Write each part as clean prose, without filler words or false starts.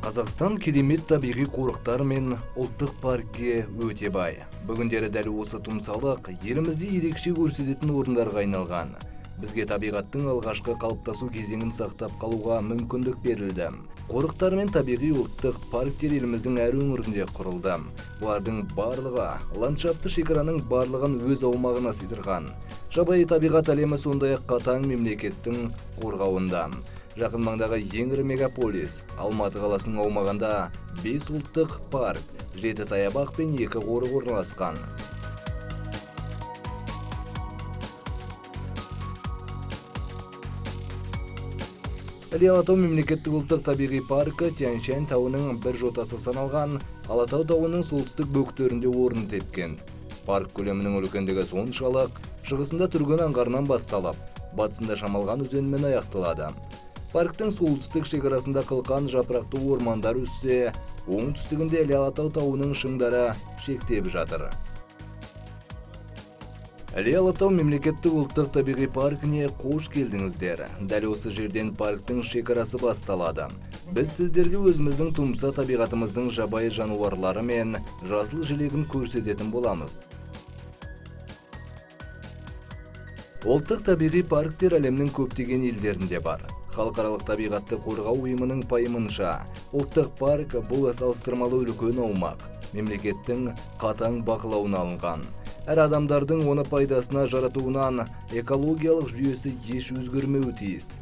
Қазақстан керемет табиғи қорықтар мен ұлттық паркке өте бай. Бүгіндері дәл осы тұмсалық елімізде ерекше көрсететін орындарға айналған. Бізге табиғаттың алғашқы қалыптасу кезеңін сақтап қалуға мүмкіндік берілді. Қорықтар мен табиғи ұлттық парктер еліміздің әр өңірінде құрылды. Бұлардың барлығы ландшафты шекараның барлығын өз аумағына сыйдырған. Жабайы табиғат әлемі сондай-ақ қатаң мемлекеттің қорғауында. Жақын маңдағы ең ірі мегаполис Алматы қаласының аумағында 5 ұлттық парк, 7 саябақ пен 2 қорық орналасқан. Іле-Алатау мемлекеттік ұлттық табиғи паркі Тянь-Шань тауының бір жотасы саналған Алатау тауының солтүстік бөктерінде орын тепкен. Парк көлемінің үлкендігі соншалық, шығысында Түрген аңғарынан басталып, батысында Шамалған өзенімен аяқталады. Парктың солтүстік шекарасында қылқан жапырақты ормандар өссе, оңтүстігінде Іле-Алатау тауының шыңдары шектеп жатыр. Іле-Алатау мемлекеттік ұлттық табиғи паркіне қош келдіңіздер. Дәл осы жерден парктың шекарасы басталады. Біз сіздерге өзіміздің тұмса табиғатымыздың жабайы жануарлары мен жасыл желегін көрсететін боламыз. Ұлттық табиғи парктер әлемнің көптеген елдерінде бар. Халықаралық табиғатты қорғау ұйымының пайымынша, ұлттық парк бұл салыстырмалы үлкен аумақ, мемлекеттің қатаң бақылауына алынған. Әр адамдардың оны пайдасына жаратуынан экологиялық жүйесі еш өзгермеуі тиіс.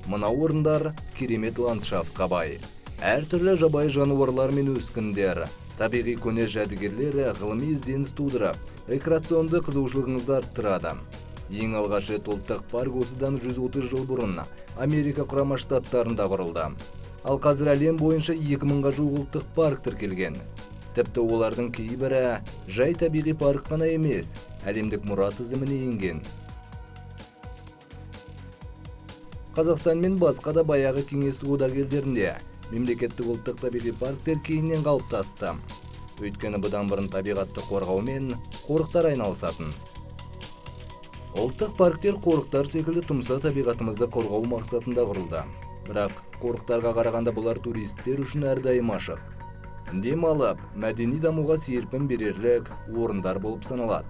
Мына орындар керемет ландшафтқа бай. Әртүрлі жабайы жануарлар мен өскіндер, табиғи көне жәдігерлер ғылыми ізденіс тудырып, рекреационды қызығушылығыңызды арттырады. Ең алғашы ұлттық парк осыдан 130 жыл бұрын Америка құрама штаттарында құрылды. Ал қазір әлем бойынша 2000-ға жуық ұлттық парк тіркелген. Тіпті олардың кейбірі жай табиғи парк қана емес, әлемдік мұра тізіміне енген. Қазақстан мен басқа да баяғы кеңестік одақ елдерінде мемлекеттік ұлттық табиғи парктер кейіннен қалыптасты. Өйткені бұдан бұрын табиғатты қорғау мен қорықтар айналысатын. Ұлттық парктер қорықтар секілді тұмса табиғатымызды қорғау мақсатында құрылды. Бірақ қорықтарға қарағанда бұлар туристер үшін әрдайым ашық. Демалып, мәдени дамуға серпін берерлік орындар болып саналады.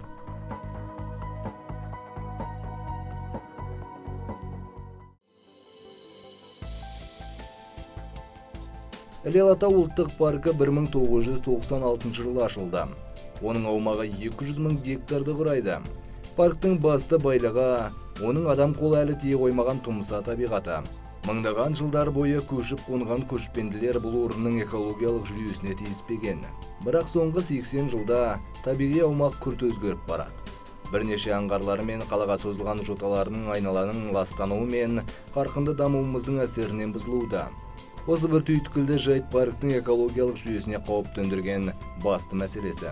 Іле-Алатау ұлттық паркі 1996 жылы ашылды. Оның аумағы 200 000 гектарды құрайды. Парктың басты байлығы оның адам қолы әлі тие қоймаған тұмса табиғаты. Мыңдаған жылдар бойы көшіп қонған көшпенділер бұл орынның экологиялық жүйесіне тиіспеген. Бірақ соңғы 80 жылда табиғи аумақ күрт өзгеріп барады. Бірнеше аңғарлары мен қалаға созылған жоталарының айналаның ластануы мен қарқынды дамуымыздың әсерінен бұзылуда. Осы бір түйткілді жайт парктың экологиялық жүйесіне қауіп төндірген басты мәселесі.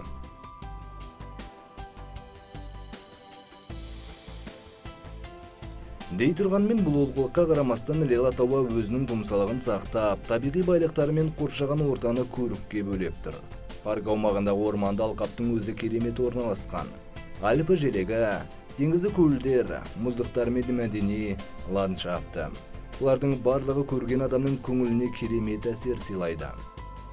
Дей тұрғанмен бұл олқылыққа қарамастан Іле-Алатауы өзінің тұмсалығын сақтап, табиғи байлықтары мен қоршаған ортаны көрікке бөлеп тұр. Парк аумағында орманды алқаптың өзі керемет орналасқан. Альпі желегі, теңізі көлдер, мұздықтар мен мәдени ландшафты. Бұлардың барлығы көрген адамның көңіліне керемет әсер сыйлайды.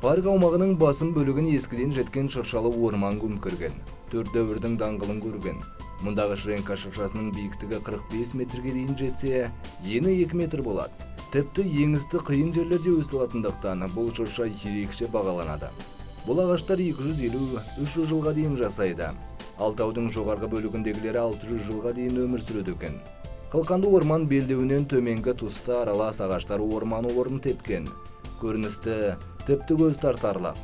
Парк аумағының басым бөлігін ескіден жеткен шыршалы орман көмкерген, 4 дәуірдің даңғылын көрген. Мұндағы Шренка шыршасының биіктігі 45 метрге дейін жетсе, ені 2 метр болады. Тіпті еңісті қиын жерлерде өсілатындықтан бұл шырша ерекше бағаланады. Бұл ағаштар 250-300 жылға дейін жасайды. Алтаудың жоғарғы бөлігіндегілері 600 жылға дейін өмір сүреді екен. Қылқанды орман белдеуінен төменгі тұста аралас ағаштар орманы орын тепкен. Көріністі тіпті көз тартарлық.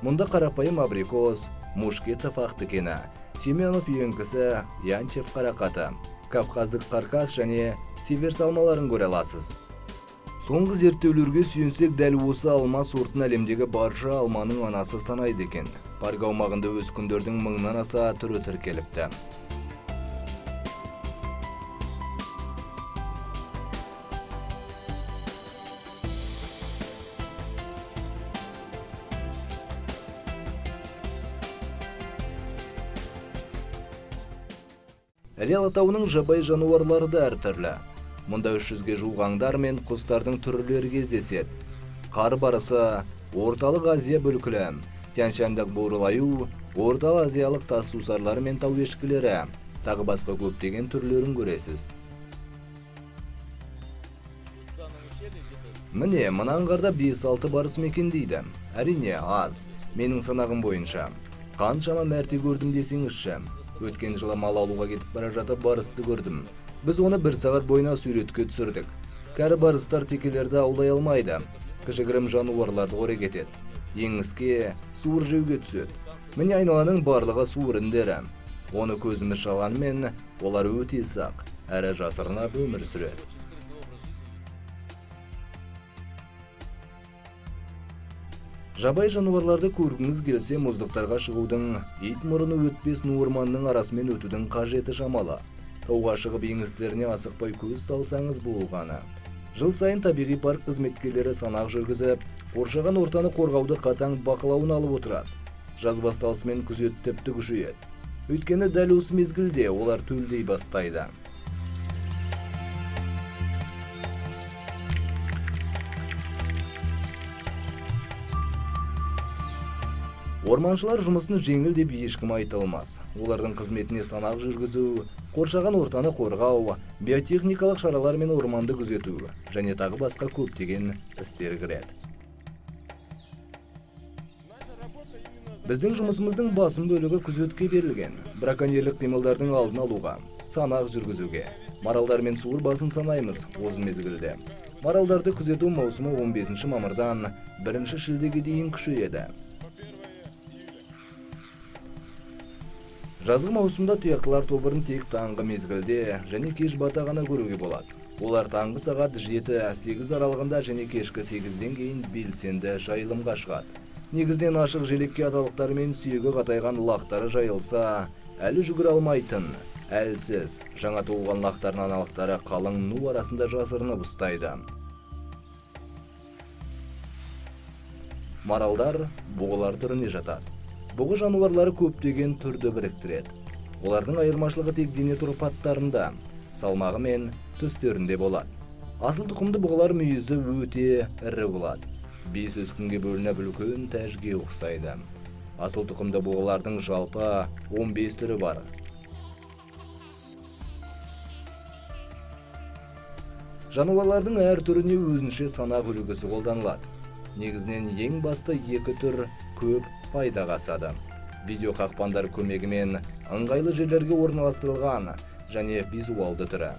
Мұнда қарапайым абрикос, мушкетов ақтыкені, Семенов үйеңкісі, Янчев қарақаты, Кавказдық қарқас және север салмаларын көре аласыз. Соңғы зерттеулерге сүйенсек, дәл осы алма сортын әлемдегі барша алманың анасы санайды екен. Парк аумағында өскіндердің 1000-нан аса түрі тіркеліпті. Іле-Алатауының жабайы жануарлары да әртүрлі. Мұнда 300-ге жуық аңдар мен құстардың түрлері кездеседі. Қар барысы, Орталық Азия бөлкілі, Тянь-Шаньдық бурыл аю, Орталық Азиялық тас сусарлары мен тау ешкілері, тағы басқа көптеген түрлерін көресіз. Міне, мына аңғарда 5-6 барыс мекендейді. Әрине, аз. Менің санағым бойынша. Қаншама мәрте көрдім десеңізші. Өткен жылы мал алуға кетіп бара жатып барысты көрдім. Біз оны 1 сағат бойына суретке түсірдік. Кәрі барыстар текелерді аулай алмайды. Кішігірім жануарларды қорек етеді. Еңіске суыр жеуге түседі. Міне айналаның барлығы суыр індері. Оны көзіміз шалғанмен, олар өте сақ, әрі жасырынап өмір сүреді. Жабай жануарларды көргіңіз келсе, мұздықтарға шығудың, ит мұрыны өтпес орманның арасымен өтудің қажеті шамалы. Тауға шығып еңістеріне асықпай көз салсаңыз болғаны. Жыл сайын табиғи парк қызметкерлері санақ жүргізіп, қоршаған ортаны қорғауды қатаң бақылауын алып отырады. Жаз басталысымен күзет тіпті күшейеді. Өйткені дәл осы мезгілде олар төлдей бастайды. Орманшылар жұмысын жеңіл деп ешкім айта алмас. Олардың қызметіне санақ жүргізу, қоршаған ортаны қорғау, биотехникалық шаралар мен орманды күзету, және тағы басқа көптеген істер кіреді. Біздің жұмысымыздың басым бөлігі күзетке берілген. Браконьерлік қимылдардың алдын алуға, санақ жүргізуге. Маралдар мен суыр басын санаймыз осы мезгілде. Маралдарды күзету маусымы 15 мамырдан 1 шілдеге дейін күшейеді. Жазғы маусымда тұяқтылар тобырын тек таңғы мезгілде және кеш бата ғана көруге болады. Олар таңғы сағат 7-8 аралығында және кешкі 8-ден кейін белсенді жайылымға шығады. Негізден ашық желекке аталықтары мен сүйегі қатайған лақтары жайылса, әлі жүгіре алмайтын, әлсіз, жаңа туылған лақтардың аналықтары қалың ну арасында жасырынып ұстайды. Маралдар бұғылар түріне жатады. Бұғы жануарлары көптеген түрді біріктіреді. Олардың айырмашылығы тек дене тұрпаттарында, салмағы мен түстерінде болады. Асыл тұқымды бұғылар мүйізі өте ірі болады. 5 өскінге бөлініп үлкен тәжге ұқсайды. Асыл тұқымды бұғылардың жалпы 15 түрі бар. Жануарлардың әр түріне өзінше санақ үлгісі қолданылады. Негізінен ең басты 2 түр көп пайдаға асады. Видео қақпандар көмегімен ыңғайлы жерлерге орналастырылған және визуалды түрі.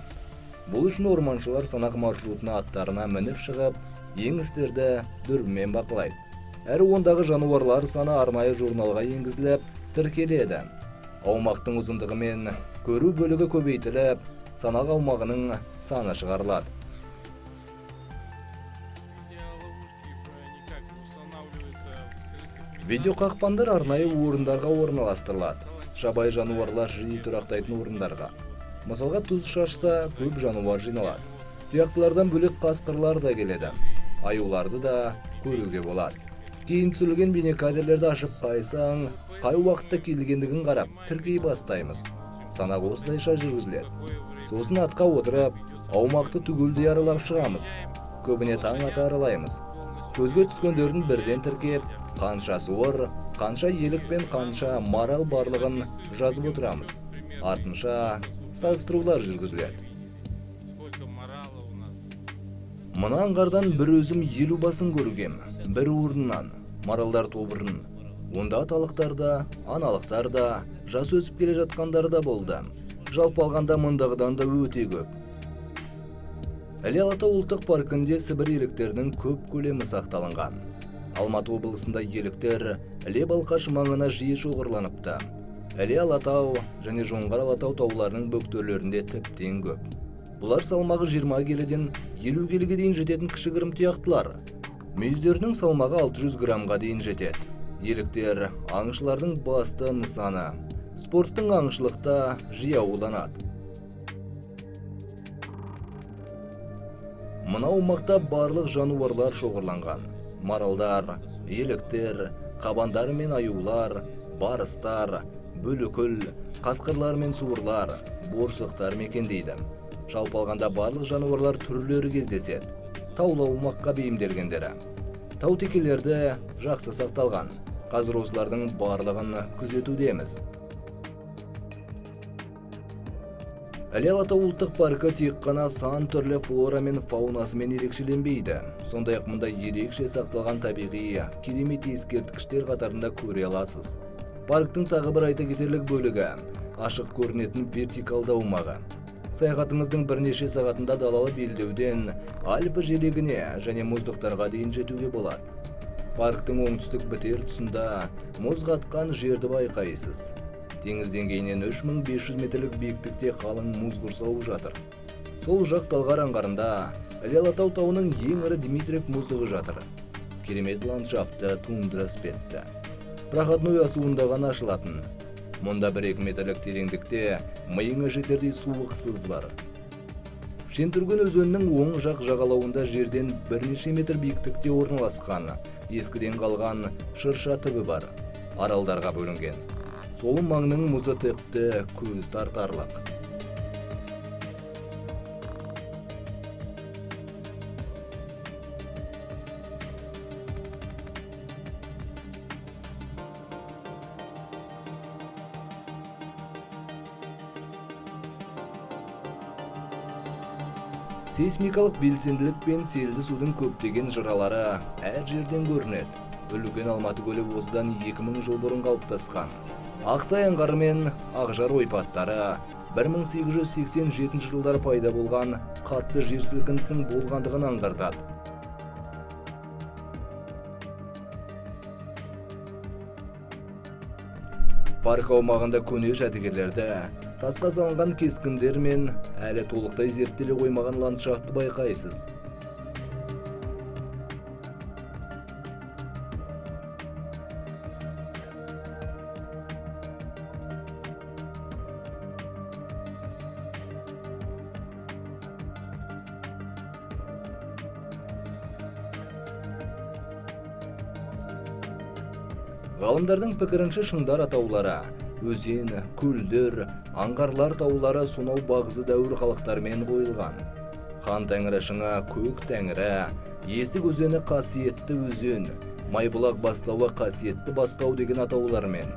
Бұл үшін орманшылар санақ маршрутына аттарына мініп шығып, еңістерді дүрбімен бақылайды. Әрі ондағы жануарлар саны арнайы журналға енгізіліп, тіркеледі. Аумақтың ұзындығы мен көру бөлігі көбейтіліп, санақ аумағының саны шығарылады. Видео қақпандар арнайы орындарға орналастырылады. Жабай жануарлар жиі тұрақтайтын орындарға. Мысалға тұз шашса, көп жануар жиналады. Тұяқтылардан бөлек қасқырлар да келеді. Аюларды да көруге болады. Кейін түсірілген бейнекадрлерді ашып қайсаң, қай уақытта келгендігін қарап, тіркей бастаймыз. Санақ осылайша жүргізіледі. Сосын атқа отырып, аумақты түгелдей аралап шығамыз. Көбіне таң ата аралаймыз. Көзге түскендердің бірден тіркеп, қанша суыр, қанша елік пен қанша марал барлығын жазып отырамыз. Артынша салыстырулар жүргізіледі. Мына аңғардан бір өзім 50 басын көргем, бір орыннан, маралдар тобырын. Онда аталықтар да, аналықтар да, жас өсіп келе жатқандар да болды. Жалпы алғанда мұндағыдан да өте көп. Іле-Алатау ұлттық паркінде Сібір еліктерінің көп көлемі сақталынған. Алматы облысында еліктер Іле-Балқаш маңына жиі шоғырланыпты. Іле-Алатау және Жоңғар-Алатау тауларының бөктерлерінде тіптен көп. Бұлар салмағы 20 келіден 50 келіге дейін жететін кішігірім тұяқтылар. Мүйіздерінің салмағы 600 граммға дейін жетеді. Еліктер аңшылардың басты нысаны. Спорттың аңшылықта жиі ауланады. Мына аумақта барлық жануарлар шоғырланған. Маралдар, еліктер, қабандар мен аюлар, барыстар, бөлікіл, қасқырлар мен суырлар, борсықтар мекендейді. Жалпы алғанда барлық жануарлар түрлері кездеседі. Таулы аумаққа бейімделгендері. Тау текелерді жақсы сақталған. Қазір осылардың барлығын күзетудеміз. Іле-Алатау ұлттық паркі тек қана сан түрлі флора мен фаунасымен ерекшеленбейді. Сондай-ақ мұнда ерекше сақталған табиғи керемет ескерткіштер қатарында көре аласыз. Парктың тағы бір айта кетерлік бөлігі ашық көрінетін вертикалды аумағы. Саяхатыңыздың бірнеше сағатында далалы белдеуден Альпі желегіне және мұздықтарға дейін жетуге болады. Парктың оңтүстік бітер тұсында мұз қатқан жерді байқайсыз. Теңіз деңгейінен 3500 метрлік биіктікте қалың мұз құрсауы жатыр. Сол жақ талғар аңғарында Іле-Алатау тауының ең ірі Дмитриев мұздығы жатыр. Керемет ландшафты тундра іспетті. Проходной асуында ғана ашылатын. Мұнда 1-2 метрлік тереңдікте миыңа жетердей суық сыз бар. Шентүрген өзенінің оң жақ жағалауында жерден бірнеше метр биіктікте орналасқан ескіден қалған шырша түбі бар. Аралдарға бөлінген. Сол маңның мұзы тіпті көз тартарлық. Сейсмикалық белсенділік пен селді судың көптеген жыралары әр жерден көрінеді. Үлкен Алматы көлі осыдан 2000 жыл бұрын қалыптасқан. Ақсай аңғары мен Ақжар ойпаттары 1887 жылдары пайда болған қатты жер сілкінісінің болғандығын аңғартады. Парк аумағында көне жәдігерлерді, тасқа салынған кескіндер мен әлі толықтай зерттеле қоймаған ландшафтты байқайсыз. Ғалымдардың пікірінше шыңдар атаулары, өзен, көлдер, аңғарлар таулары сонау бағзы дәуір халықтармен қойылған. Хан тәңірі шыңы көк тәңірі, есік өзені қасиетті өзен, Майбұлақ бастауы қасиетті бастау деген атаулармен.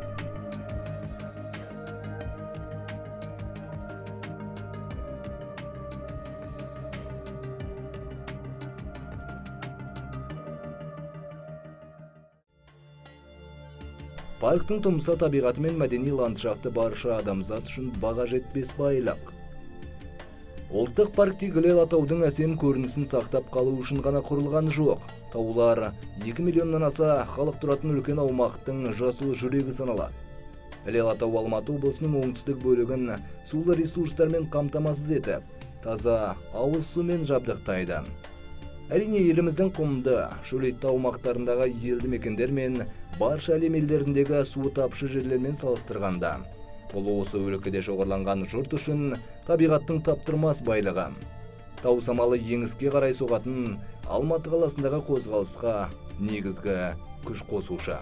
Парктың тұмса табиғаты мен мәдени ландшафты барша адамзат үшін баға жетпес байлық. Ұлттық парк тек Іле-Алатаудың әсем көрінісін сақтап қалу үшін ғана құрылған жоқ. Таулар 2 миллионнан аса халық тұратын үлкен аумақтың жасыл жүрегі саналады. Іле-Алатау Алматы облысының оңтүстік бөлігін сулы ресурстармен қамтамасыз етіп, таза ауыз сумен жабдықтайды. Әрине еліміздің құмды, шөлейтті аумақтарындағы елді мекендер мен барша әлем елдеріндегі суы тапшы жерлермен салыстырғанда, бұл осы өлкеде шоғырланған жұрт үшін табиғаттың таптырмас байлығы. Тау самалы еңіске қарай соғатын Алматы қаласындағы қозғалысқа негізгі күш қосушы.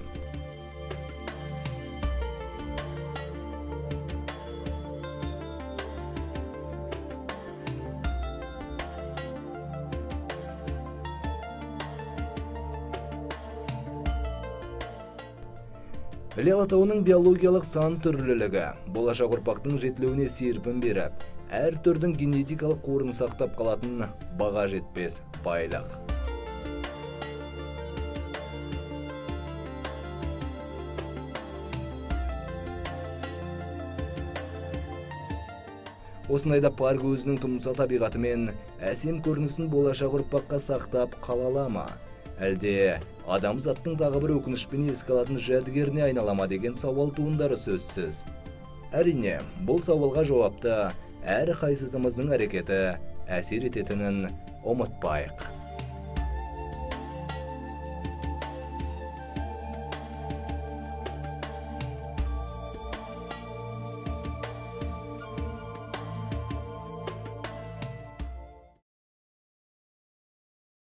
Іле-Алатауының биологиялық сан түрлілігі болашақ ұрпақтың жетілуіне серпін беріп, әр түрдің генетикалық қорын сақтап қалатын баға жетпес байлық. Осындайда парк өзінің тұмса табиғаты мен әсем көрінісін болашақ ұрпаққа сақтап қала ала ма? Әлде адамзаттың тағы бір өкінішпен еске алатын жәдігеріне айналама деген сауал туындары сөзсіз. Әрине, бұл сауалға жауапты әр қайсымыздың әрекеті әсер ететінін ұмытпайық.